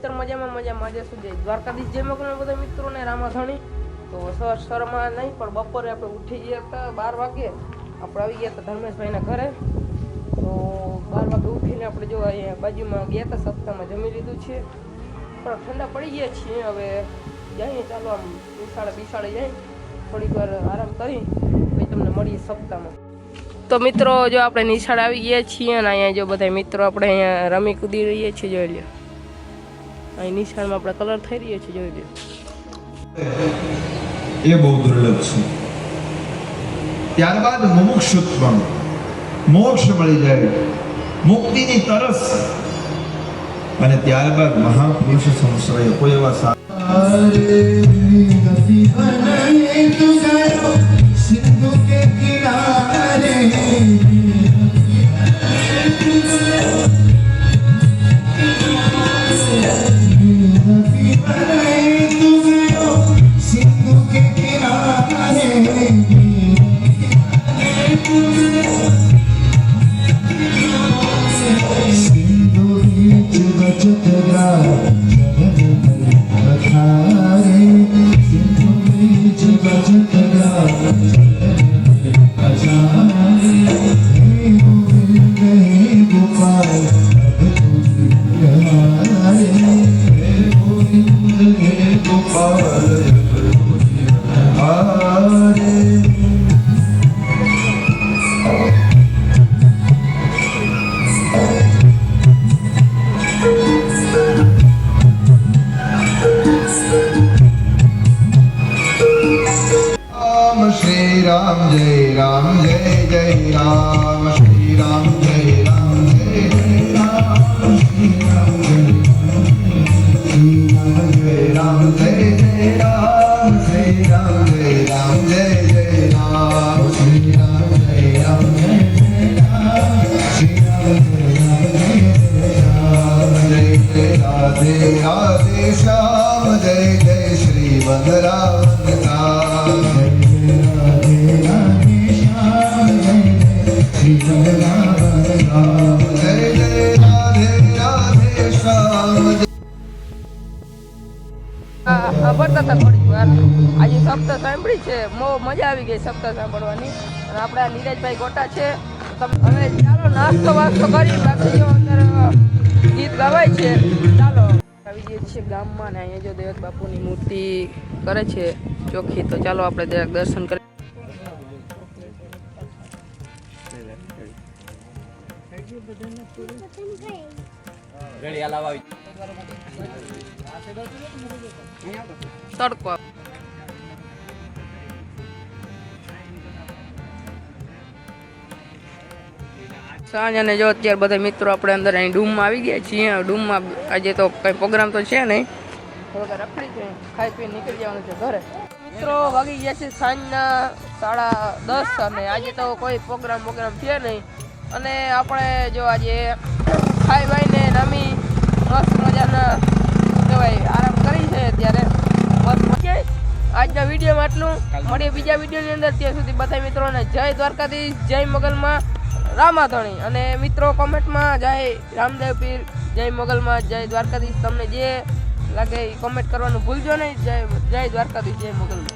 મિત્ર મજામાં આજે સુધી દ્વારકાધીશ જય મોગલમાં બધા મિત્રોને રામાધણી તો સરમાં નહીં પણ બપોરે આપણે ઉઠી ગયા હતા 12 વાગે આપણે આવી ગયા હતા ધર્મેશભાઈના ઘરે તો 12 વાગે ઉઠીને આપણે જો અહીંયા બાજુમાં ગયા હતા સપ્તાહમાં જમી લીધું છે પણ ઠંડા પડી ગયા છીએ હવે જઈએ ચાલો આમ બિસાડે જઈએ થોડીક વાર આરામ કરી પછી તમને મળીએ સપ્તાહમાં તો મિત્રો જો આપણે નિશાળ આવી ગયા છીએ અને અહીંયા જો બધા મિત્રો આપણે અહીંયા રમી કૂદી રહીએ છીએ જોઈ લો અહીં નિશાળમાં આપણે કલર થઈ રહીએ છીએ જોઈ લો એ બહુ દુર્લભ છે ત્યારબાદ મુમુક્ષુત્વ મોક્ષ મળી જાય મુક્તિની તરસ અને ત્યારબાદ મહાપુરુષ સંશ્રય કોઈ એવા સિંધુ કે કિનારે Shri Ram Jai Ram Jai Jai Ram Shri Ram Jai Ram Jai Jai Ram Shri Ram Jai Ram Jai Jai Ram Shri Ram Jai Ram Jai Jai Ram Shri Ram Jai Ram Jai Jai Ram Shri Ram Jai Ram Jai Jai Ram Jai Radhe Shyam Jai Jai Shri Vrindavan ભરતા હતા થોડી વાર આજે સપ્તાહ સાંભળી છે મજા આવી ગઈ સપ્તાહ સાંભળવાની અને આપણા નીરજભાઈ ગોટા છે હવે ચાલો નાસ્તો વાસ્તો કરી બાકી જો અંદર ગીત ગવાય છે ચાલો આવી જઈએ છીએ ગામમાં ને અહીંયા જો દેવત બાપુની મૂર્તિ કરે છે ચોખ્ખી તો ચાલો આપણે દર્શન કરીએ તડકો સાંજ અને જો અત્યારે બધા મિત્રો આપણે અંદર અહીં ડૂમમાં આવી ગયા છીએ ડૂમમાં આજે તો કઈ પ્રોગ્રામ તો છે નહીં થોડોક રખડી છે ખાઈ પીને નીકળી જવાનું છે ઘરે મિત્રો વાગી ગયા છે સાંજના 10:30 અને આજે તો કોઈ પ્રોગ્રામ છે નહીં અને આપણે જો આજે ખાઈ વાઈને નમી મસ્ત મજાના કહેવાય આરામ કરી છે ત્યારે મસ્ત મજા આજના વિડીયોમાં આટલું મળીએ બીજા વિડીયોની અંદર ત્યાં સુધી બધા મિત્રોને જય દ્વારકાધીશ જય મોગલમાં રામાધણી અને મિત્રો કોમેન્ટમાં જય રામદેવ પીર જય મોગલમાં જય દ્વારકાધીશ તમને જે લાગે એ કોમેન્ટ કરવાનું ભૂલજો નહીં જય દ્વારકાધીશ જય મોગલમાં